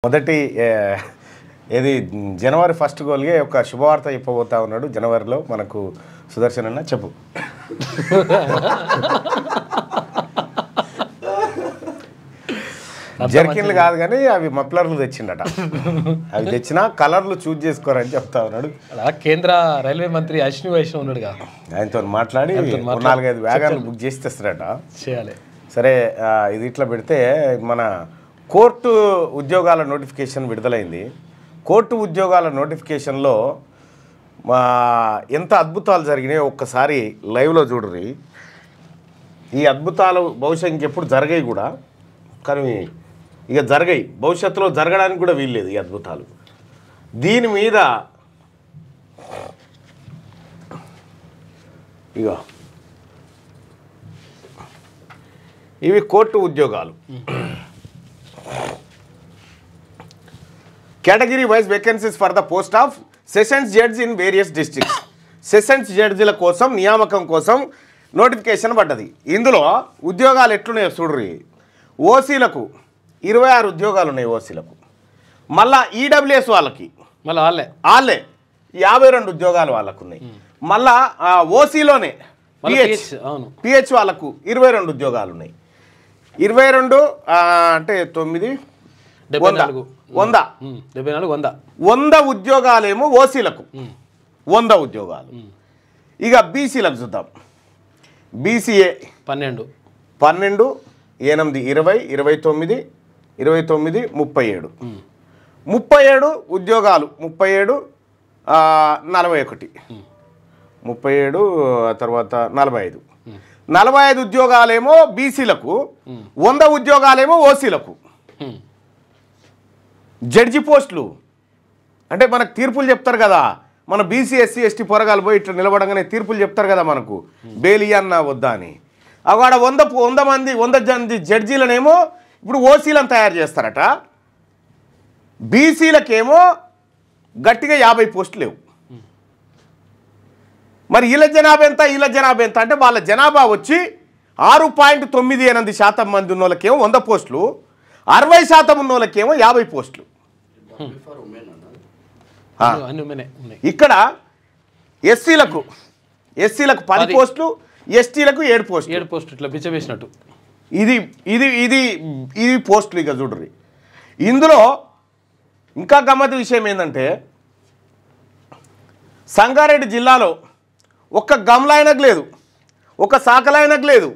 మొదటి ఏది జనవరి 1 గోల్గే ఒక శుభవార్త చెప్పబోతా ఉన్నాడు. జనవరిలో మనకు సుదర్శన్ అన్న చెప్పు. జర్కిన్లు కాదు కానీ అవి మఫ్లర్లు తెచ్చిండట. అవి తెచ్చినా కలర్లు చూజ్ చేసుకోరని చెప్తా ఉన్నాడు. కేంద్ర రైల్వే మంత్రి అశ్విని వైష్ణవ్ ఉన్నాడు, ఆయనతో మాట్లాడి 4-5 వ్యాగాన్లు బుక్ చేసి తెస్తారట. చేయాలి. సరే, ఇది ఇట్లా పెడితే మన కోర్టు ఉద్యోగాల నోటిఫికేషన్ విడుదలైంది. కోర్టు ఉద్యోగాల నోటిఫికేషన్లో ఎంత అద్భుతాలు జరిగినాయో ఒక్కసారి లైవ్లో చూడరి. ఈ అద్భుతాలు బహుశా ఇంకెప్పుడు జరిగాయి కూడా, కానీ ఇక జరిగాయి, భవిష్యత్తులో జరగడానికి కూడా వీల్లేదు ఈ అద్భుతాలు. దీని మీద ఇక ఇవి కోర్టు ఉద్యోగాలు. Category wise vacancies for the post of sessions judge in various districts. Sessions జడ్జిల కోసం నియామకం కోసం నోటిఫికేషన్ పడ్డది. ఇందులో ఉద్యోగాలు ఎట్లున్నాయో చూడ్రి. ఓసీలకు 26 ఉద్యోగాలు ఉన్నాయి. ఓసీలకు మళ్ళా ఈడబ్ల్యూఎస్ వాళ్ళకి వాళ్ళే 52 ఉద్యోగాలు వాళ్ళకు ఉన్నాయి. మళ్ళా ఓసీలోనే పిహెచ్ వాళ్ళకు 22 ఉద్యోగాలు ఉన్నాయి. 22 అంటే 9 100 ఉద్యోగాలేమో ఓసీలకు, 100 ఉద్యోగాలు. ఇక బీసీలకు చూద్దాం. బీసీఏ 12, 8, 20, 29, 37 ఉద్యోగాలు. 37, 41, 37 తర్వాత 45 ఉద్యోగాలేమో బీసీలకు, 100 ఉద్యోగాలేమో ఓసీలకు. జడ్జి పోస్టులు అంటే మనకు తీర్పులు చెప్తారు కదా, మన బీసీ ఎస్సీ ఎస్టీ పొరగాలు పోయి ఇట్లా నిలబడంగానే తీర్పులు చెప్తారు కదా మనకు, బెయిల్ ఇయ్యన్నా వద్దా అని. అక్కడ 100 మంది జడ్జీలనేమో ఇప్పుడు ఓసీలను తయారు చేస్తారట. బీసీలకేమో గట్టిగా 50 పోస్టులు లేవు. మరి వీళ్ళ జనాభా ఎంత అంటే వాళ్ళ జనాభా వచ్చి 6.98% మంది ఉన్న వాళ్ళకేమో 100 పోస్టులు, 60% ఉన్న వాళ్ళకేమో 50 పోస్టులు. ఇక్కడ ఎస్సీలకు 10 పోస్టులు, ఎస్టీలకు 7 పోస్టులు ఇట్లా పిచ్చవేసినట్టు. ఇది పోస్టులు. ఇక చూడ్రి, ఇందులో ఇంకా గమ్మత్తు విషయం ఏంటంటే సంగారెడ్డి జిల్లాలో ఒక్క గమ్లాయనకు లేదు, ఒక సాకలాయనకు లేదు,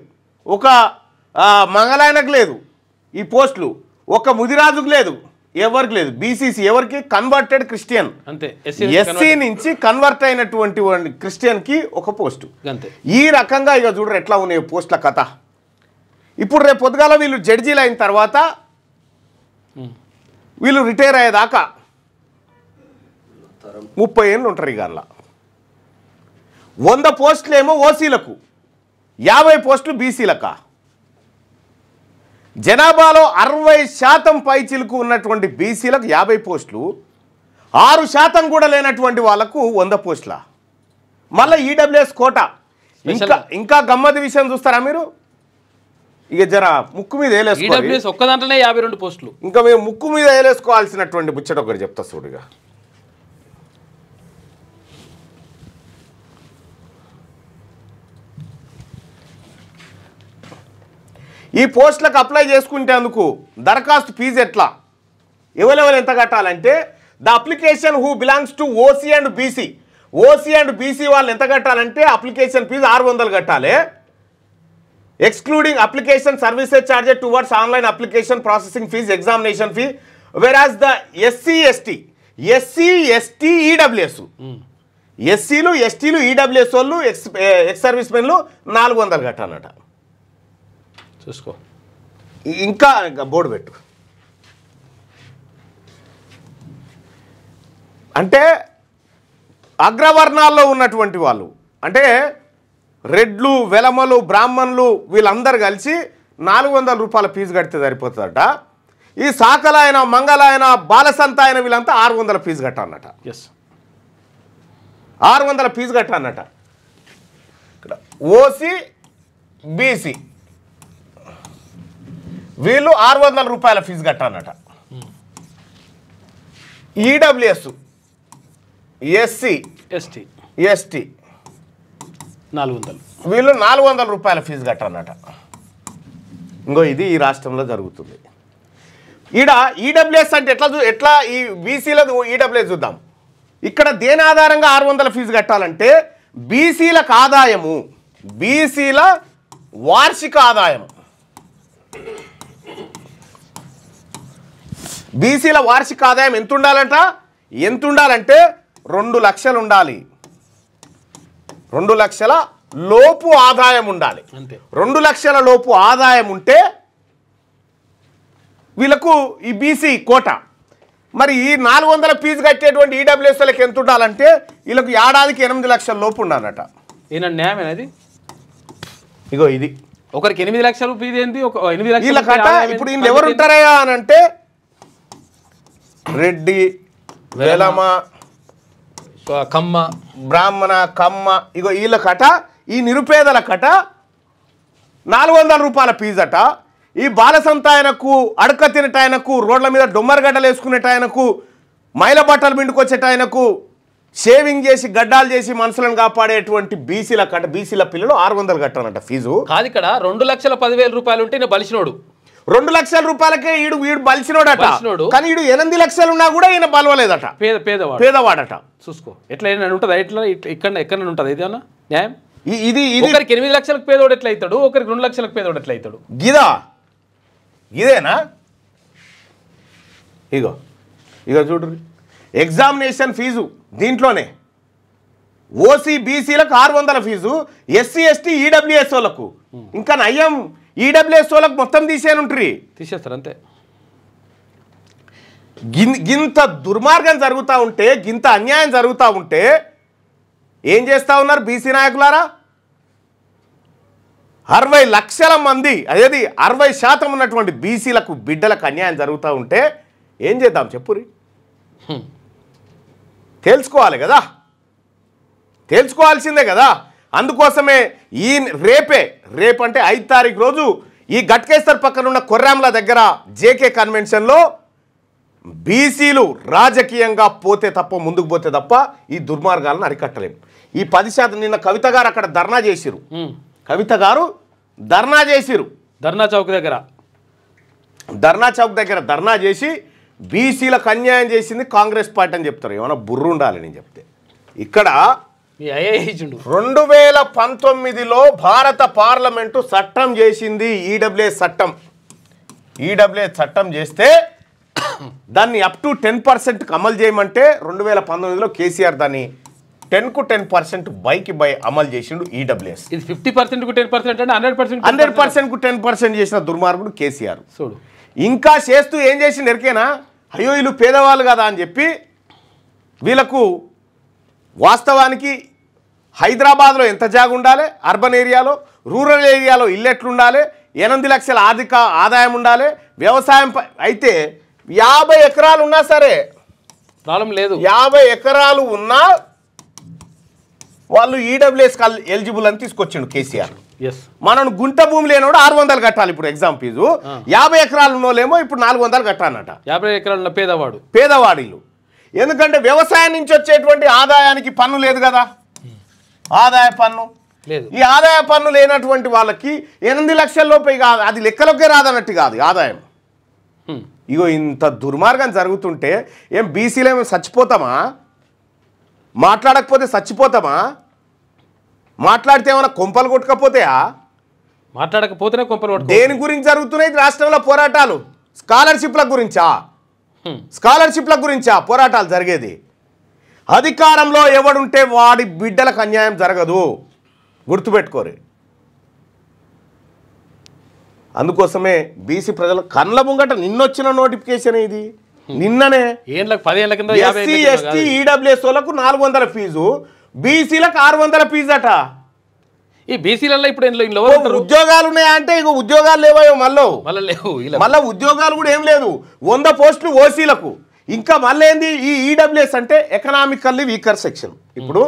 ఒక మంగళాయనకు లేదు ఈ పోస్టులు, ఒక ముదిరాజుకు లేదు, ఎవరికి లేదు. బీసీసీ ఎవరికి? కన్వర్టెడ్ క్రిస్టియన్, అంతే. ఎస్సీ నుంచి కన్వర్ట్ అయినటువంటి క్రిస్టియన్కి ఒక పోస్టు. ఈ రకంగా ఇక చూడరు ఎట్లా ఉన్నాయి పోస్టుల కథ. ఇప్పుడు రేపు పొద్దుగాల వీళ్ళు జడ్జీలు అయిన తర్వాత వీళ్ళు రిటైర్ అయ్యేదాకా 30 ఏళ్ళు ఉంటారు. ఇక అలా 100 పోస్టులు ఏమో ఓసీలకు, 50 పోస్టులు బీసీలకా. జనాభాలో 60% పైచిలకు ఉన్నటువంటి బీసీలకు 50 పోస్టులు, 6% కూడా లేనటువంటి వాళ్ళకు 100 పోస్టుల. మళ్ళీ ఈడబ్ల్యూఎస్ కోటా. ఇంకా గమ్మతి విషయం చూస్తారా మీరు? ఇక జర ముక్కు మీద వేలేసుకోవాలి. ఒక్క దాంట్లోనే 52 పోస్టులు. ఇంకా మేము ముక్కు మీద వేలేసుకోవాల్సినటువంటి ముచ్చట ఒకటి చెప్తా చూడుగా. ఈ పోస్టులకు అప్లై చేసుకునేందుకు దరఖాస్తు ఫీజు ఎట్లా, ఎవరెవరు ఎంత కట్టాలంటే the application who belongs to OC and BC. OC and BC వాళ్ళు ఎంత కట్టాలంటే అప్లికేషన్ ఫీజు 600 కట్టాలి, excluding application services charges towards online application processing fees, examination fee. Whereas the SC ST EWS, ఎస్సీలు ఎస్టీలు ఈడబ్ల్యూఎస్ వాళ్ళు ఎక్స్ సర్వీస్ మెన్లు 400 కట్టాలన్నట. చూసుకో. ఇంకా board పెట్టు. అంటే అగ్రవర్ణాల్లో ఉన్నటువంటి వాళ్ళు అంటే రెడ్లు, వెలమలు, బ్రాహ్మణులు వీళ్ళందరూ కలిసి 400 రూపాయల ఫీజు కడితే సరిపోతుందట. ఈ సాకలాయన, మంగళాయన, బాలసంతాయన వీళ్ళంతా 600 ఫీజు కట్టాలన్నట. 600 ఫీజు కట్టాలన్నట. ఇక్కడ ఓసీ బీసీ వీళ్ళు 600 రూపాయల ఫీజు కట్టాలన్నట. ఈడబ్ల్యూఎస్, ఎస్సీ, ఎస్టీ 400 వీళ్ళు 400 రూపాయల ఫీజు కట్టన్నట. ఇంకో ఇది ఈ రాష్ట్రంలో జరుగుతుంది. ఈడ ఈడబ్ల్యూఎస్ అంటే ఎట్లా ఈ బీసీలకు ఈడబ్ల్యూఎస్ చూద్దాం. ఇక్కడ దేని ఆధారంగా 600 ఫీజు కట్టాలంటే బీసీలకు ఆదాయము, బీసీల వార్షిక ఆదాయం, బీసీల వార్షిక ఆదాయం ఎంత ఉండాలంటే 2 లక్షలు ఉండాలి. 2 లక్షల లోపు ఆదాయం ఉండాలి. 2 లక్షల లోపు ఆదాయం ఉంటే వీళ్ళకు ఈ బీసీ కోట. మరి ఈ 400 ఫీజు కట్టేటువంటి ఈడబ్ల్యూఎస్లకు ఎంత ఉండాలంటే వీళ్ళకు ఏడాదికి 8 లక్షల లోపు ఉండాలట. ఈయన న్యాయం అనేది ఇగో ఇది ఒకరికి 8 లక్షలు ఫీజు ఏంటి, 8 లక్షల వీళ్ళ కట్ట. ఇప్పుడు వీళ్ళు ఎవరు ఉంటారయ్యా అని అంటే రెడ్డి, వెలమ, కమ్మ, బ్రాహ్మణ, కమ్మ. ఇగో వీళ్ళ కట, ఈ నిరుపేదల కట 400 రూపాయల ఫీజట. ఈ బాల సంతాయనకు, అడక తినటాయనకు, రోడ్ల మీద డొమ్మరగడ్డలు వేసుకునేటాయనకు, మైల బట్టలు పిండుకొచ్చేటాయనకు, షేవింగ్ చేసి గడ్డాలు చేసి మనుషులను కాపాడేటువంటి బీసీల కట, బీసీల పిల్లలు 600 కట్టాలంట ఫీజు. కాదు ఇక్కడ 2,10,000 రూపాయలు ఉంటే ఈయన బలిసినోడు. 2 లక్షల రూపాయలకే ఈడు బలిసినోడట. కానీ ఈడు 8 లక్షలు ఉన్నా కూడా ఈయన బలవలేదట, పేదవాడట. చూసుకో ఎట్లా ఉంటుందా, ఎక్కడ ఉంటుంది ఇదేమన్నా న్యాయం? ఇది ఒకరికి 8 లక్షలకు పేదోడు ఎట్లా అవుతాడు, ఒకరికి 2 లక్షలకు పేదోడు ఎట్లా అవుతాడు? ఇదేనా? ఇగో చూడు, ఎగ్జామినేషన్ ఫీజు దీంట్లోనే ఓసీ బీసీలకు 600 ఫీజు, ఎస్సీ ఎస్టీ ఈడబ్ల్యూఎస్ వాళ్ళకు, ఇంకా నయ్యం ఈడబ్ల్యూఎస్ వాళ్ళకు మొత్తం తీసేస్తారు అంతే. గింత దుర్మార్గం జరుగుతూ ఉంటే, గింత అన్యాయం జరుగుతూ ఉంటే ఏం చేస్తూ ఉన్నారు బీసీ నాయకులారా? 60 లక్షల మంది, అదేది 60% ఉన్నటువంటి బీసీలకు బిడ్డలకు అన్యాయం జరుగుతూ ఉంటే ఏం చేద్దాం చెప్పురి? తేల్చుకోవాల్సిందే కదా. అందుకోసమే రేపంటే 5 తారీఖు రోజు ఈ గట్కేశ్వర్ పక్కన ఉన్న కొర్రాంల దగ్గర జేకే కన్వెన్షన్లో బీసీలు రాజకీయంగా ముందుకు పోతే తప్ప ఈ దుర్మార్గాలను అరికట్టలేము. ఈ 10% నిన్న కవిత గారు అక్కడ ధర్నా చేసిరు. ధర్నా చౌక్ దగ్గర ధర్నా చేసి బీసీలకు అన్యాయం చేసింది కాంగ్రెస్ పార్టీ అని చెప్తారు. ఏమైనా బుర్రు ఉండాలి నేను చెప్తే. ఇక్కడ 2019లో భారత పార్లమెంటు చట్టం చేసింది, ఈడబ్ల్యూఎస్ చట్టం చేస్తే దాన్ని అప్ టు 10% అమలు చేయమంటే 2019లో కేసీఆర్ దాన్ని 10కు 10% బైకి అమలు చేసిండు ఈడబ్ల్యూఎస్. ఇది 50%కు 10% అంటే 100%కు 10% చేసిన దుర్మార్గుడు కేసీఆర్. ఇంకా చేస్తూ ఏం చేసిండు ఎరికేనా? అయ్యో వీళ్ళు పేదవాళ్ళు కదా అని చెప్పి వీళ్ళకు వాస్తవానికి హైదరాబాద్లో ఎంత జాగ ఉండాలి, అర్బన్ ఏరియాలో, రూరల్ ఏరియాలో ఇల్లు ఎట్లుండాలి, 8 లక్షల ఆర్థిక ఆదాయం ఉండాలి, వ్యవసాయం అయితే 50 ఎకరాలు ఉన్నా సరే ప్రాబ్లం లేదు. 50 ఎకరాలు ఉన్నా వాళ్ళు ఈడబ్ల్యూఎస్ ఎలిజిబుల్ అని తీసుకొచ్చిండు కేసీఆర్. మనం గుంట భూమి లేనోడు 600 కట్టాలి ఇప్పుడు ఎగ్జామ్ ఫీజు. 50 ఎకరాలు ఉన్నోళ్ళేమో ఇప్పుడు 400 కట్టాలన్నట. 50 ఎకరాలు పేదవాడిలు. ఎందుకంటే వ్యవసాయం నుంచి వచ్చేటువంటి ఆదాయానికి పన్ను లేదు కదా, ఆదాయ పన్ను లేదు. ఈ ఆదాయ పన్ను లేనటువంటి వాళ్ళకి 8 లక్షల లోపే కాదు, అది లెక్కలోకే రాదన్నట్టు కాదు ఆదాయం. ఇగో ఇంత దుర్మార్గం జరుగుతుంటే ఏం బీసీలో ఏమో చచ్చిపోతామా? మాట్లాడకపోతే చచ్చిపోతామా? మాట్లాడితే ఏమైనా కొంపలు కొట్టుకపోతాయా? మాట్లాడకపోతేనే కొంపలు. దేని గురించి జరుగుతున్నాయి రాష్ట్రంలో పోరాటాలు? స్కాలర్షిప్ల గురించా పోరాటాలు జరిగేది? అధికారంలో ఎవడుంటే వాడి బిడ్డలకు అన్యాయం జరగదు, గుర్తుపెట్టుకోరు. అందుకోసమే బీసీ ప్రజల కళ్ళ ముంగట నిన్నొచ్చిన నోటిఫికేషన్ ఇది. నిన్ననే 10 ఏళ్ల కింద ఎస్సీ ఎస్టీ ఈడబ్ల్యూఎస్ వాళ్ళకు 400 ఫీజు, బీసీలకు 600 ఫీజు అట. ఈ బీసీలలో ఇప్పుడు ఉద్యోగాలు ఉన్నాయా అంటే ఇక ఉద్యోగాలు లేవో మళ్ళీ ఉద్యోగాలు కూడా ఏం లేదు. 100 పోస్టులు ఓసీలకు. ఇంకా మళ్ళీ ఏంది ఈ ఈడబ్ల్యూఎస్ అంటే ఎకనామికల్లీ వీకర్ సెక్షన్. ఇప్పుడు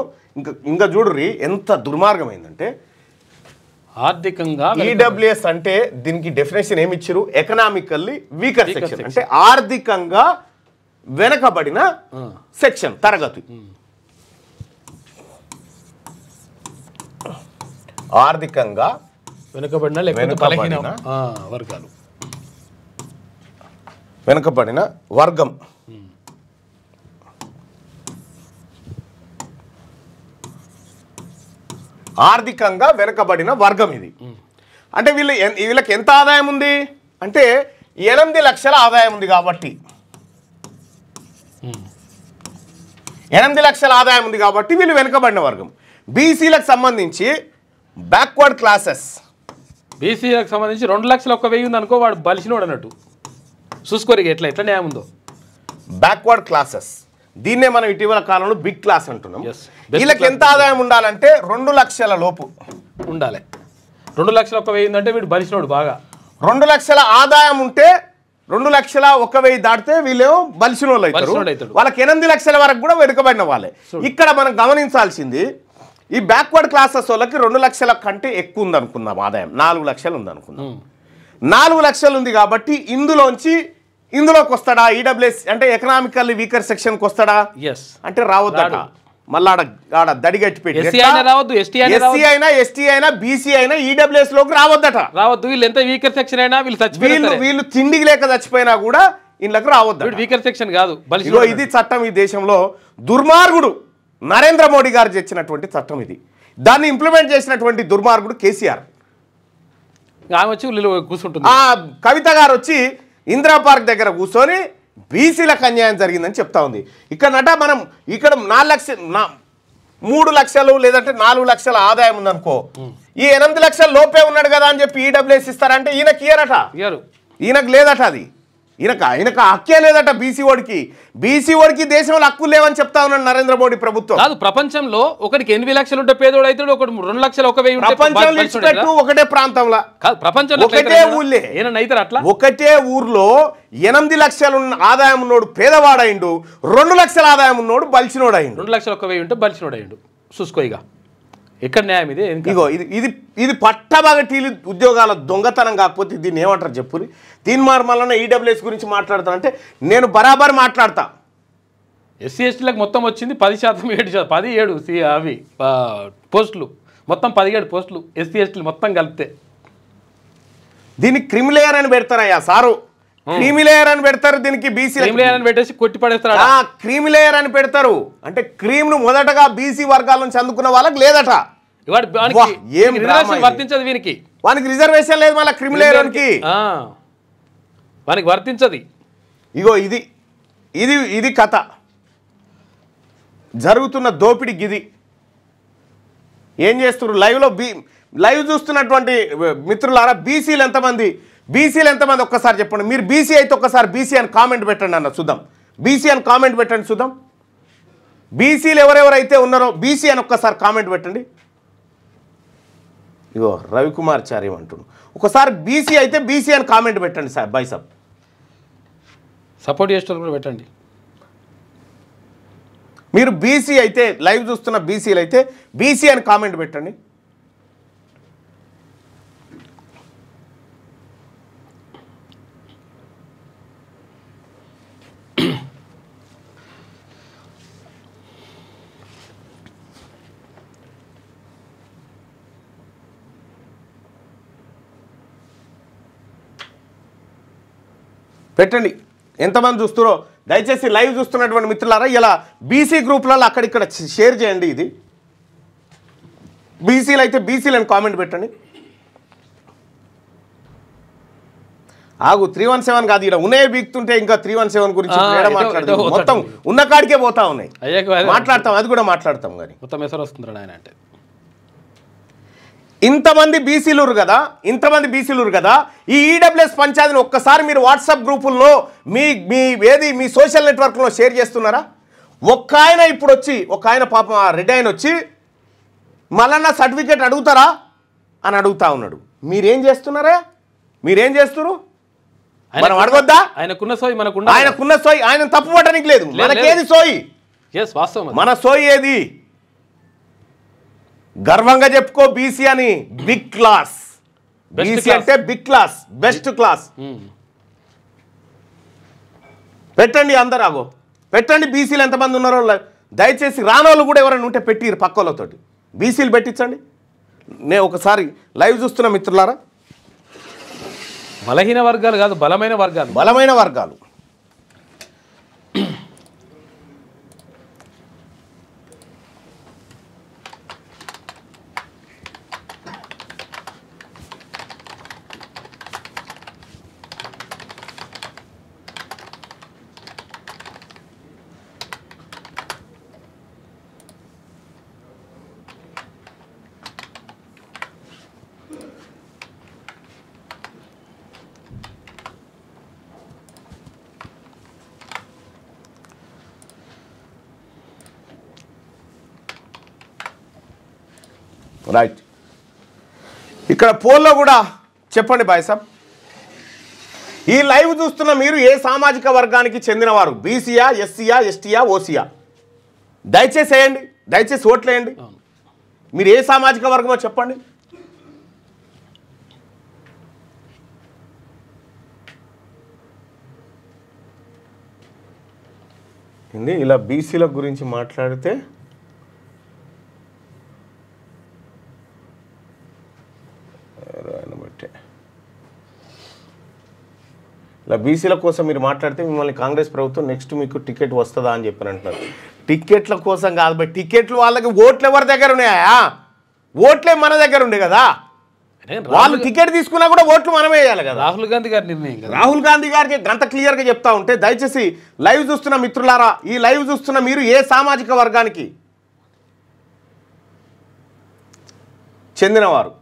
ఇంకా చూడుర్రి ఎంత దుర్మార్గమైందంటే ఆర్థికంగా ఈడబ్ల్యూఎస్ అంటే దీనికి డెఫినేషన్ ఏమి ఇచ్చారు? ఎకనామికల్లీ వీకర్ సెక్షన్ అంటే ఆర్థికంగా వెనకబడిన సెక్షన్ తరగతి. ఆర్థికంగా వెనుకబడిన లేకపోతే బలహీన వర్గాలు, వెనుకబడిన వర్గం. ఆర్థికంగా వెనుకబడిన వర్గం ఇది. అంటే వీళ్ళకి ఎంత ఆదాయం ఉంది అంటే 8 లక్షల ఆదాయం ఉంది కాబట్టి 8 లక్షల ఆదాయం ఉంది కాబట్టి వీళ్ళు వెనుకబడిన వర్గం. బీసీలకు సంబంధించి బ్యాక్వర్డ్ క్లాసెస్, బీసీలకు సంబంధించి 2,01,000 ఉంది అనుకో, వాడు బలిసినోడు అన్నట్టు. చూసుకోరు ఎట్లా న్యాయం ఉందో. బ్యాక్వర్డ్ క్లాసెస్, దీన్నే మనం ఇటీవల కాలంలో బిగ్ క్లాస్ అంటున్నాం. వీళ్ళకి ఎంత ఆదాయం ఉండాలంటే 2 లక్షల లోపు ఉండాలి. 2,01,000 అంటే వీడు బలిసినోడు బాగా. 2 లక్షల ఆదాయం ఉంటే 2,01,000 దాటితే వీళ్ళేమో బలిసిన వాళ్ళు అవుతారు. వాళ్ళకి 8 లక్షల వరకు కూడా వెనుకబడిన వాళ్ళే. ఇక్కడ మనం గమనించాల్సింది ఈ బ్యాక్వర్డ్ క్లాసెస్ వాళ్ళకి 2 లక్షల కంటే ఎక్కువ ఉంది అనుకుందాం ఆదాయం, 4 లక్షలు ఉంది అనుకుందాం. 4 లక్షలు ఉంది కాబట్టి ఇందులోకి వస్తాడా ఈడబ్ల్యూఎస్ అంటే ఎకనామికల్లీ వీకర్ సెక్షన్కి వస్తాడా అంటే రావద్దట. మళ్ళీ ఆడ దడిగట్టి పెట్టి ఎస్సీ అయినా ఎస్టీ అయినా బీసీ అయినా ఈడబ్ల్యూఎస్ లోకి రావద్దట. రావద్దు. వీళ్ళు ఎంత వీకర్ సెక్షన్ అయినా వీళ్ళు తిండికి లేక చచ్చిపోయినా కూడా ఇళ్ళకి రావద్దు. వీకర్ సెక్షన్ కాదు. ఇది చట్టం ఈ దేశంలో దుర్మార్గుడు నరేంద్ర మోడీ గారు తెచ్చినటువంటి చట్టం ఇది. దాన్ని ఇంప్లిమెంట్ చేసినటువంటి దుర్మార్గుడు కేసీఆర్. ఆమె వచ్చి కూర్చుంటుంది. కవిత గారు వచ్చి ఇందిరా పార్క్ దగ్గర కూర్చొని బీసీలకు అన్యాయం జరిగిందని చెప్తా ఉంది. మనం ఇక్కడ 3 లక్షలు లేదంటే 4 లక్షల ఆదాయం ఉందనుకో, ఈ 8 లక్షల లోపే ఉన్నాడు కదా అని చెప్పి ఈడబ్ల్యూఎస్ ఇస్తారంటే ఈయనకి ఇయ్యరట, ఈయనకు లేదట. అది ఈయనకు హక్కే లేదట. బీసీ ఓడికి దేశంలో హక్కులు లేవని చెప్తా ఉన్నాడు నరేంద్ర మోడీ ప్రభుత్వం. కాదు, ప్రపంచంలో ఒకరికి 8 లక్షలు ఉంటే పేదోడు అవుతాడు, ఒకటి 2,01,000 ప్రపంచంలో ఇచ్చినట్టు ఒకటే ప్రాంతంలో ప్రపంచంలో ఒకటే ఊళ్ళే అట్లా ఒకటే ఊర్లో 8 లక్షలు ఆదాయం ఉన్నోడు పేదవాడైండు, 2 లక్షల ఆదాయం ఉన్నోడు బలిసినోడు అయిండు. 2,01,000 ఉంటే బలిసినోడు అయిండు. చూసుకో ఇక ఎక్కడ న్యాయం ఇది. ఇగో ఇది పట్టబగటీలు ఉద్యోగాల దొంగతనం కాకపోతే దీన్ని ఏమంటారు చెప్పురి. దీని మళ్ళీ ఈడబ్ల్యూఎస్ గురించి మాట్లాడతానంటే నేను బరాబర్ మాట్లాడతా. ఎస్సీ ఎస్టీలకు మొత్తం వచ్చింది 10%, 17 అవి పోస్టులు, మొత్తం 17 పోస్టులు ఎస్సీ ఎస్టీలు మొత్తం కలిపితే. దీన్ని క్రిమిలేయర్ అని పెడతారయ్యా సారు, క్రీమిలేయర్ అని పెడతారు. దీనికి బీసీ అని పెట్టేసి కొట్టి పడేస్తారు. క్రీమిలేయర్ అని పెడతారు. అంటే క్రీమ్ను మొదటగా బీసీ వర్గాల నుంచి అందుకున్న వాళ్ళకి లేదట. వర్తించదు వీనికి, వానికి రిజర్వేషన్ లేదు. మళ్ళీ క్రిమిలేయర్ వానికి వర్తించదు. ఇగో ఇది కథ జరుగుతున్న దోపిడి. గిది ఏం చేస్తున్నారు లైవ్ చూస్తున్నటువంటి మిత్రులారా, బీసీలు ఎంతమంది ఒక్కసారి చెప్పండి. మీరు బీసీ అయితే ఒక్కసారి బీసీ అని కామెంట్ పెట్టండి అన్న చూద్దాం. బీసీ అని కామెంట్ పెట్టండి చూద్దాం. బీసీలు ఎవరెవరైతే ఉన్నారో బీసీ అని ఒక్కసారి కామెంట్ పెట్టండి. ఇగో రవికుమార్ చారి అంటున్నాడు. ఒకసారి బీసీ అయితే బీసీ అని కామెంట్ పెట్టండి సార్. బై సాబ్ సపోర్ట్ చేస్తారు కూడా పెట్టండి. మీరు బీసీ అయితే లైవ్ చూస్తున్న బీసీలు అయితే బీసీ అని కామెంట్ పెట్టండి. పెట్టండి ఎంతమంది చూస్తారో దయచేసి లైవ్ చూస్తున్నటువంటి మిత్రులారా ఇలా బీసీ గ్రూప్లలో అక్కడిక్కడ షేర్ చేయండి. ఇది బీసీలు అయితే బీసీలను కామెంట్ పెట్టండి. ఆగు 317 కాదు, ఇక్కడ ఉన్నాయే బీక్తుంటే ఇంకా 317 గురించి మాట్లాడదు. మొత్తం ఉన్న కాడికే పోతా ఉన్నాయి. మాట్లాడతాం, అది కూడా మాట్లాడతాం. కానీ మొత్తం ఎసరు వస్తుంది ఆయన అంటే ఇంతమంది బీసీలూరు కదా. ఈ ఈడబ్ల్యూఎస్ పంచాయతీని ఒక్కసారి మీరు వాట్సాప్ గ్రూపుల్లో మీ సోషల్ నెట్వర్క్లో షేర్ చేస్తున్నారా? ఒక్క ఆయన పాపం రెడ్డి ఆయన వచ్చి మళ్ళా సర్టిఫికేట్ అడుగుతారా అని అడుగుతా ఉన్నాడు. మీరేం చేస్తున్నారా? మీరేం చేస్తున్నారు? మనం అడగొద్దా? ఆయనకున్న సోయి ఆయన తప్పు పట్టడానికి లేదు. మనకేది సోయి? మన సోయి ఏది? గర్వంగా చెప్పుకో బీసీ అని. Big class. బీసీ అంటే బిగ్ క్లాస్, బెస్ట్ క్లాస్. పెట్టండి అందరు ఆగో పెట్టండి. బీసీలు ఎంతమంది ఉన్నారో దయచేసి రానోళ్ళు కూడా ఎవరైనా ఉంటే పెట్టిరు పక్క వాళ్ళతోటి బీసీలు పెట్టించండి. నేను ఒకసారి లైవ్ చూస్తున్న మిత్రులారా, బలహీన వర్గాలు కాదు బలమైన వర్గాలు రైట్. ఇక్కడ పోల్లో కూడా చెప్పండి బాయ్ సాబ్, ఈ లైవ్ చూస్తున్న మీరు ఏ సామాజిక వర్గానికి చెందినవారు? బీసీయా, ఎస్సీయా, ఎస్టీయా, ఓసీయా? దయచేసి వేయండి, దయచేసి ఓట్లు వేయండి. మీరు ఏ సామాజిక వర్గమో చెప్పండి. ఇలా బీసీల గురించి మాట్లాడితే ఇలా బీసీల కోసం మీరు మాట్లాడితే మిమ్మల్ని కాంగ్రెస్ ప్రభుత్వం నెక్స్ట్ మీకు టికెట్ వస్తుందా అని చెప్పి అంటున్నారు. టికెట్ల కోసం కాదు బట్ టికెట్లు వాళ్ళకి ఓట్లు ఎవరి దగ్గర ఉన్నాయా? ఓట్లే మన దగ్గర ఉండే కదా. వాళ్ళు టికెట్ తీసుకున్నా కూడా ఓట్లు మనమే వేయాలి కదా. రాహుల్ గాంధీ గారి నిర్ణయం కదా. రాహుల్ గాంధీ గారికి గంత క్లియర్గా చెప్తా ఉంటే దయచేసి లైవ్ చూస్తున్న మిత్రులారా, ఈ లైవ్ చూస్తున్న మీరు ఏ సామాజిక వర్గానికి చెందినవారు?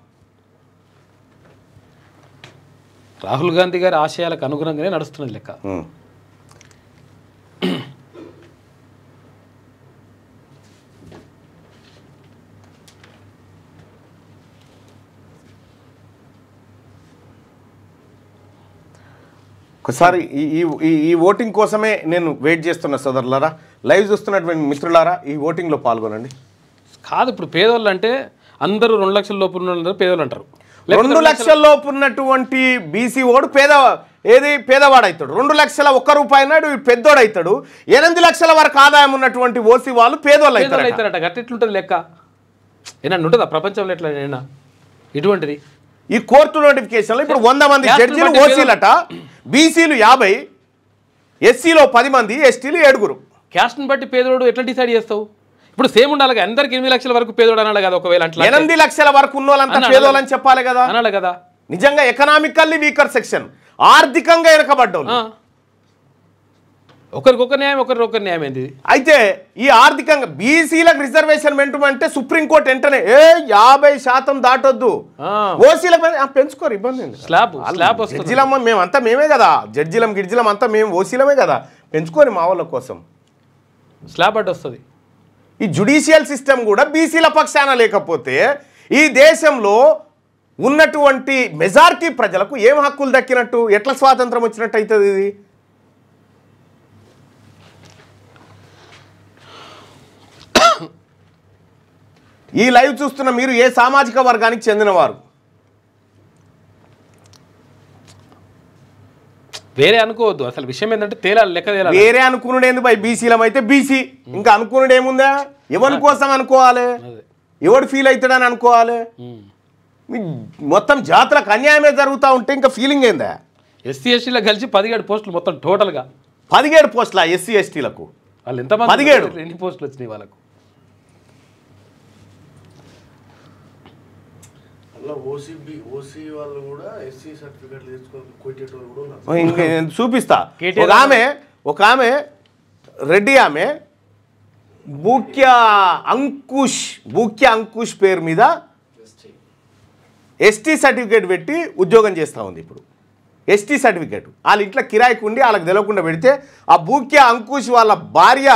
రాహుల్ గాంధీ గారి ఆశయాలకు అనుగుణంగానే నడుస్తున్నది లెక్క. ఒకసారి ఈ ఓటింగ్ కోసమే నేను వెయిట్ చేస్తున్న సోదరులారా, లైవ్ చూస్తున్నటువంటి మిత్రులారా, ఈ ఓటింగ్లో పాల్గొనండి. కాదు ఇప్పుడు పేదోళ్ళు అంటే అందరూ 2 లక్షల లోపు ఉన్న పేదోళ్ళు అంటారు. 2 లక్షల లోపు ఉన్నటువంటి బీసీ ఓడు పేదవాడు అవుతాడు. 2 లక్షల ₹1 నాడు పెద్దోడు అవుతాడు. 8 లక్షల వరకు ఆదాయం ఉన్నటువంటి ఓసీ వాళ్ళు పేదోళ్ళు అవుతారట. గట్టెట్లుంటుంది లెక్క? ఏమన్నా ఉంటుందా ప్రపంచంలో? ఎట్లా ఇటువంటిది ఈ కోర్టు నోటిఫికేషన్లో ఇప్పుడు 100 మంది జడ్జీలు ఓసీలట, బీసీలు 50, ఎస్సీలో 10 మంది, ఎస్టీలు 7. క్యాస్ట్ని బట్టి పేదోడు ఎట్లా డిసైడ్ చేస్తావు? ఇప్పుడు సేమ్ ఉండాలి కదా, అందరికి 8 లక్షల వరకు పేదోడు అనాలి కదా. ఒకవేళ 8 లక్షల వరకు ఉన్న వాళ్ళంతా పేదోళ్ళని చెప్పాలి కదా, అనాలి కదా. నిజంగా ఎకనామికల్లీ వీకర్ సెక్షన్, ఆర్థికంగా వెనకబడ్డోళ్ళు. ఒకరికొక న్యాయం, ఒకరికొకరి న్యాయం ఏంది? అయితే ఈ ఆర్థికంగా బీసీలకు రిజర్వేషన్ మెంటమంటే సుప్రీంకోర్టు వెంటనే 50% దాటొద్దు, ఓసీలకు పెంచుకోరు, ఇబ్బంది. జడ్జిలమ్మ మేమంతా మేమే కదా, జడ్జిలం అంతా మేము ఓసీలమే కదా, పెంచుకొని మా వాళ్ళ కోసం స్లాబ్ అడ్డు వస్తుంది. ఈ జ్యుడిషియల్ సిస్టమ్ కూడా బీసీల పక్షాన లేకపోతే ఈ దేశంలో ఉన్నటువంటి మెజారిటీ ప్రజలకు ఏం హక్కులు దక్కినట్టు, ఎట్లా స్వాతంత్రం వచ్చినట్టు అవుతుంది? ఇది ఈ లైవ్ చూస్తున్న మీరు ఏ సామాజిక వర్గానికి చెందినవారు? వేరే అనుకోవద్దు, అసలు విషయం ఏంటంటే తేలాలి, లెక్క తేలాలి. వేరే అనుకున్నాడు ఏంది బై? బీసీలం అయితే బీసీ, ఇంకా అనుకున్నాడు ఏముందా? ఎవరి కోసం అనుకోవాలి, ఎవడు ఫీల్ అవుతాడని అనుకోవాలి. మొత్తం జాతరకు అన్యాయమే జరుగుతూ ఉంటే ఇంకా ఫీలింగ్ ఏందా? ఎస్సీ ఎస్టీలో కలిసి 17 పోస్టులు మొత్తం టోటల్గా. 17 పోస్టులా ఎస్సీ ఎస్టీలకు? వాళ్ళు ఎంతమంది? 17. ఎన్ని పోస్టులు వచ్చినాయి వాళ్ళకు? చూపిస్తా. ఒక ఆమె రెడ్డి, ఆమె బూక్య అంకుష్ పేరు మీద ఎస్టీ సర్టిఫికేట్ పెట్టి ఉద్యోగం చేస్తూ ఉంది. ఇప్పుడు ఎస్టీ సర్టిఫికేట్ వాళ్ళ ఇంట్లో కిరాయికి ఉండి వాళ్ళకి తెలియకుండా పెడితే ఆ బూక్య అంకుష్ వాళ్ళ భార్య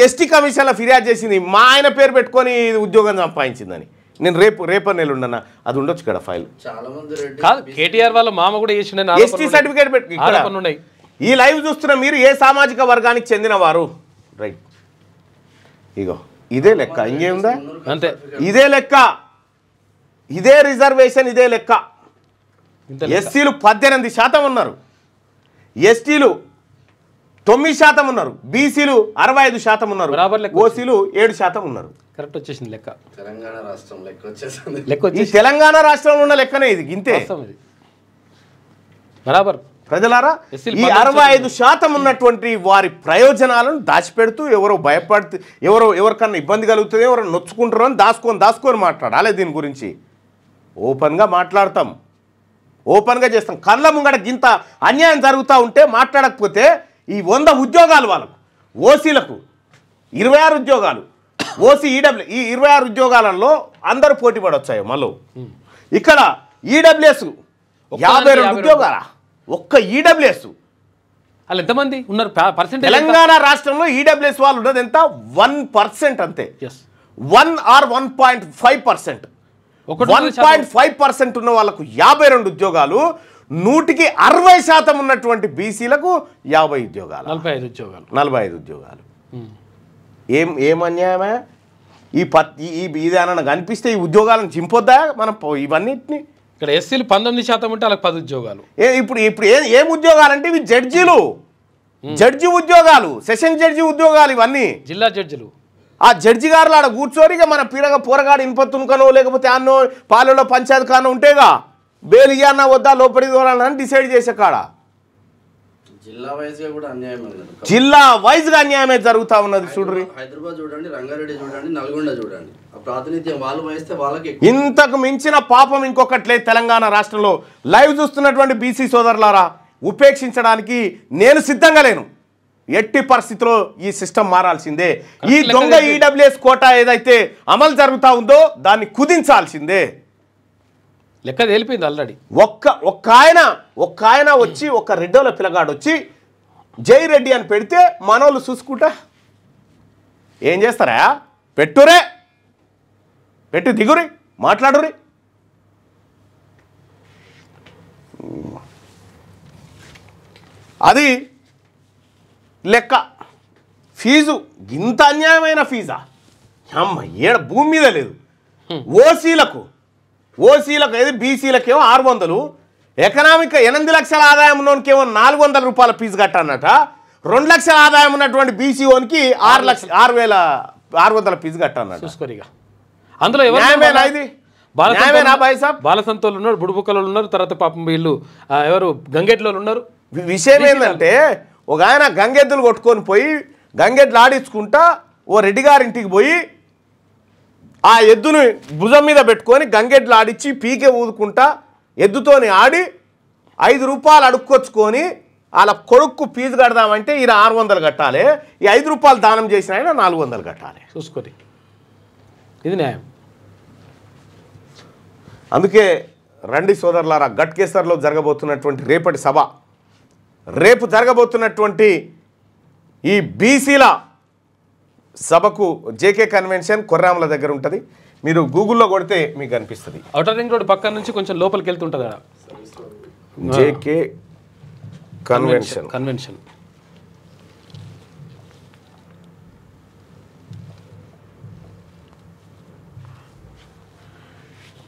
ఎస్టీ కమిషన్లో ఫిర్యాదు చేసింది, మా ఆయన పేరు పెట్టుకొని ఉద్యోగం సంపాదించిందని. నేను రేపు నెలలుండన్నా, అది ఉండొచ్చు కదా ఫైల్. కాదు, కేటీఆర్ వాళ్ళ మామ కూడా ఎస్టీ సర్టిఫికేట్ పెట్టి. ఈ లైవ్ చూస్తున్న మీరు ఏ సామాజిక వర్గానికి చెందినవారు? రైట్, ఇగో ఇదే లెక్క, ఇంకేముందా? అంతే, ఇదే లెక్క, ఇదే రిజర్వేషన్, ఇదే లెక్క. ఎస్సీలు 18% ఉన్నారు, ఎస్టీలు 9% ఉన్నారు, బీసీలు 65% ఉన్నారు, బరాబర్ లెక్క ఓసీలు 7% ఉన్నారు. కరెక్ట్ వచ్చేసింది లెక్క. తెలంగాణ రాష్ట్రం లెక్క వచ్చేసింది. ఈ తెలంగాణ రాష్ట్రంలో ఉన్న లెక్కనే ఇది, ఇంతే బరాబర్. ప్రజలారా, ఈ 65% ఉన్నటువంటి వారి ప్రయోజనాలను దాచిపెడుతూ ఎవరో భయపడుతూ ఎవరికన్నా ఇబ్బంది కలుగుతుంది, ఎవరో నొచ్చుకుంటారో అని దాచుకొని మాట్లాడాలి. దీని గురించి ఓపెన్గా మాట్లాడతాం, ఓపెన్గా చేస్తాం. కళ్ళ ముంగడ గింత అన్యాయం జరుగుతూ ఉంటే మాట్లాడకపోతే ఈ 100 ఉద్యోగాలు వాళ్ళకు, ఓసీలకు 26 ఉద్యోగాలు, ఓసీ ఈడబ్ల్యూ ఈ 26 ఉద్యోగాలలో అందరూ పోటీ పడొచ్చాయి. మళ్ళీ ఇక్కడ ఈడబ్ల్యూఎస్ 52 ఉద్యోగాల, ఒక్క ఈడబ్ల్యూఎస్ వాళ్ళు ఎంతమంది ఉన్నారు? తెలంగాణ రాష్ట్రంలో ఈడబ్ల్యూఎస్ వాళ్ళు ఉన్నది ఎంత? 1% అంతే. 1 or 1.5%. 1.5% ఉన్న వాళ్ళకు 52 ఉద్యోగాలు, 100% ఉన్నటువంటి బీసీలకు 50 ఉద్యోగాలు, 45 ఉద్యోగాలు. ఏం అన్యాయమే? ఈ విధానం కనిపిస్తే ఈ ఉద్యోగాలను చింపొద్దా మనం ఇవన్నిటిని? ఇక్కడ ఎస్సీలు 19% ఉంటే వాళ్ళకి 10 ఉద్యోగాలు. ఇప్పుడు ఏం ఉద్యోగాలు అంటే ఇవి జడ్జి ఉద్యోగాలు, సెషన్ జడ్జి ఉద్యోగాలు, ఇవన్నీ జిల్లా జడ్జిలు. ఆ జడ్జి గారులు ఆడ కూర్చోని ఇక మన పోరగాడు ఇన్పత్తునుకనో లేకపోతే అన్నో పాలలో పంచాయతీ కానో ఉంటేగా బెయిల్ ఇయ్యన్నా వద్దా లోపలికి దూరాలని డిసైడ్ చేసే కాడ జిల్లా వైజ్గా అన్యాయమే జరుగుతూ ఉన్నది. చూడండి, హైదరాబాద్ చూడండి, రంగారెడ్డి చూడండి, నల్గొండ చూడండి, ప్రాతినిధ్యం వాళ్ళు వహిస్తే వాళ్ళకి ఇంతకు మించిన పాపం ఇంకొకట్లేదు తెలంగాణ రాష్ట్రంలో. లైవ్ చూస్తున్నటువంటి బీసీ సోదరులారా, ఉపేక్షించడానికి నేను సిద్ధంగా లేను. ఎట్టి పరిస్థితిలో ఈ సిస్టమ్ మారాల్సిందే. ఈ దొంగ ఈడబ్ల్యూఎస్ కోటా ఏదైతే అమలు జరుగుతూ ఉందో దాన్ని కుదించాల్సిందే. లెక్క తేలిపోయింది ఆల్రెడీ. ఒక్క ఆయన వచ్చి, ఒక రెడ్డోల పిల్లగాడు వచ్చి జై రెడ్డి అని పెడితే మనోళ్ళు చూసుకుంటా ఏం చేస్తారా? పెట్టి దిగురి, మాట్లాడురి. అది లెక్క. ఫీజు ఇంత అన్యాయమైన ఫీజా? అమ్మ ఏడ భూమి మీద లేదు. ఓసీలకు ఏది బీసీలకేమో 600, ఎకనామిక్ 8 లక్షల ఆదాయం ఉన్నోనికేమో 400 రూపాయల ఫీజు కట్టన్నట. 2 లక్షల ఆదాయం ఉన్నటువంటి బీసీ ఓనికి 6,600 ఫీజు కట్టన్నట. చూసుకోరిగా అందులో బాలసంతోళ్ళు ఉన్నారు, బుడుబుక్కలు ఉన్నారు, తర్వాత పాపం వీళ్ళు ఎవరు గంగెడ్లో ఉన్నారు. విషయం ఏంటంటే ఒక ఆయన గంగెద్దులు కొట్టుకొని పోయి గంగెడ్లు ఆడించుకుంటా ఓ రెడ్డి గారింటికి పోయి ఆ ఎద్దుని భుజం మీద పెట్టుకొని గంగెడ్లు ఆడించి పీకే ఊదుకుంటా ఎద్దుతోని ఆడి 5 రూపాయలు అడుక్కొచ్చుకొని వాళ్ళ కొడుక్కు ఫీజు కడదామంటే ఈయన 600 కట్టాలి. ఈ 5 రూపాయలు దానం చేసిన ఆయన 400 కట్టాలి. చూసుకోండి, ఇది న్యాయం. అందుకే రండి సోదరులారా, గట్కేసర్లో జరగబోతున్నటువంటి రేపు జరగబోతున్నటువంటి ఈ బీసీల సభకు జేకే కన్వెన్షన్ కొర్రాముల దగ్గర ఉంటుంది. మీరు గూగుల్లో కొడితే మీకు కనిపిస్తుంది. ఔటర్ రింగ్ రోడ్ పక్కన నుంచి కొంచెం లోపలికి వెళ్తుంటుంది అక్కడ జేకే కన్వెన్షన్.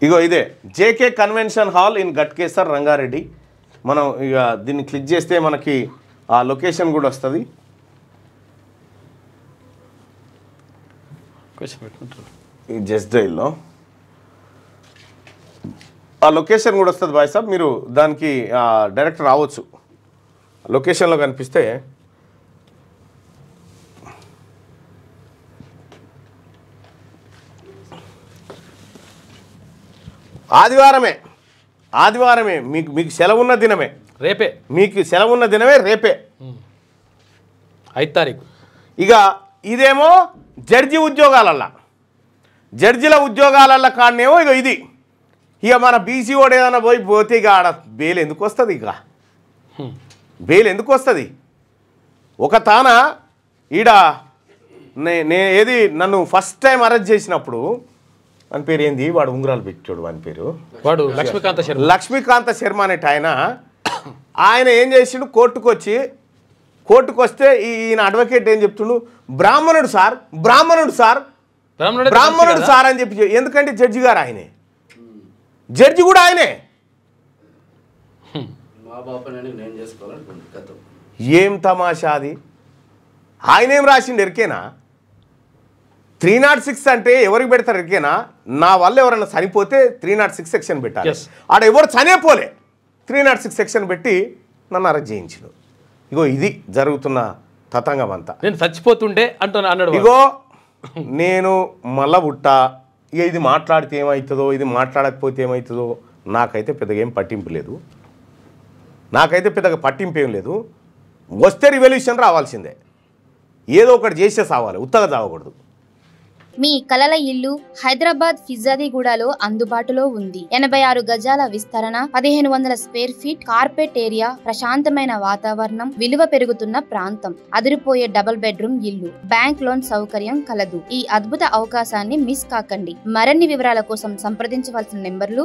ఇగో ఇదే JK convention hall in Ghatkesar, Rangareddy. మనం ఇక దీన్ని క్లిక్ చేస్తే మనకి ఆ లొకేషన్ కూడా వస్తుంది. ఈ జస్ట్ డైల్లో ఆ లొకేషన్ కూడా వస్తుంది బాయ్ సాబ్. మీరు దానికి డైరెక్ట్ రావచ్చు. లొకేషన్లో కనిపిస్తే ఆదివారమే మీకు సెలవున్న దినమే రేపే. మీకు సెలవున్న దినమే రేపే, 5 తారీఖు. ఇక ఇదేమో జడ్జిల ఉద్యోగాలల్లో కాడనేమో ఇక ఇది. ఇక మన బీసీ ఓడు ఏదైనా పోతే ఇక ఆడ బెయిల్ ఎందుకు వస్తుంది? ఒక తాన ఈడ ఏది నన్ను ఫస్ట్ టైం అరెస్ట్ చేసినప్పుడు అని పేరు ఏంది, వాడు ఉంగరాలు పెట్టాడు, వాని పేరు వాడు లక్ష్మీకాంత శర్మ అనేట ఆయన ఏం చేసిండు, కోర్టుకు వస్తే ఈయన అడ్వకేట్ ఏం చెప్తుండు, బ్రాహ్మణుడు సార్ అని చెప్పి. ఎందుకంటే జడ్జి గారు ఆయనే, జడ్జి కూడా ఆయనే. ఏం తమాషా అది? ఆయన ఏం రాసిండు ఎరికేనా? 306 అంటే ఎవరికి పెడతారు ఎరికేనా? నా వల్ల ఎవరైనా చనిపోతే 306 సెక్షన్ పెట్టాలి. ఆడ ఎవరు చనిపోలే 306 సెక్షన్ పెట్టి నన్ను అరెస్ట్ చేయించిన. ఇగో ఇది జరుగుతున్న తతంగం అంతా. నేను చచ్చిపోతుండే అన్నాడు. ఇగో నేను మళ్ళా పుట్టా, ఇక ఇది మాట్లాడితే ఏమవుతుందో, ఇది మాట్లాడకపోతే ఏమవుతుందో నాకైతే పెద్దగా ఏం పట్టింపు లేదు. ఏం లేదు. వస్తే రివల్యూషన్ రావాల్సిందే, ఏదో ఒకటి చేసే సావాలి, ఉత్తగా చావకూడదు. మీ కలల ఇల్లు హైదరాబాద్ ఫిజాదిగూడలో అందుబాటులో ఉంది. 86 గజాల విస్తరణ, 1500 స్క్వేర్ ఫీట్, కార్పెట్ ఏరియా, ప్రశాంతమైన వాతావరణం, విలువ పెరుగుతున్న ప్రాంతం, అదిరిపోయే డబుల్ బెడ్రూమ్ ఇల్లు, బ్యాంక్ లోన్ సౌకర్యం కలదు. ఈ అద్భుత అవకాశాన్ని మిస్ కాకండి. మరిన్ని వివరాల కోసం సంప్రదించవలసిన నెంబర్లు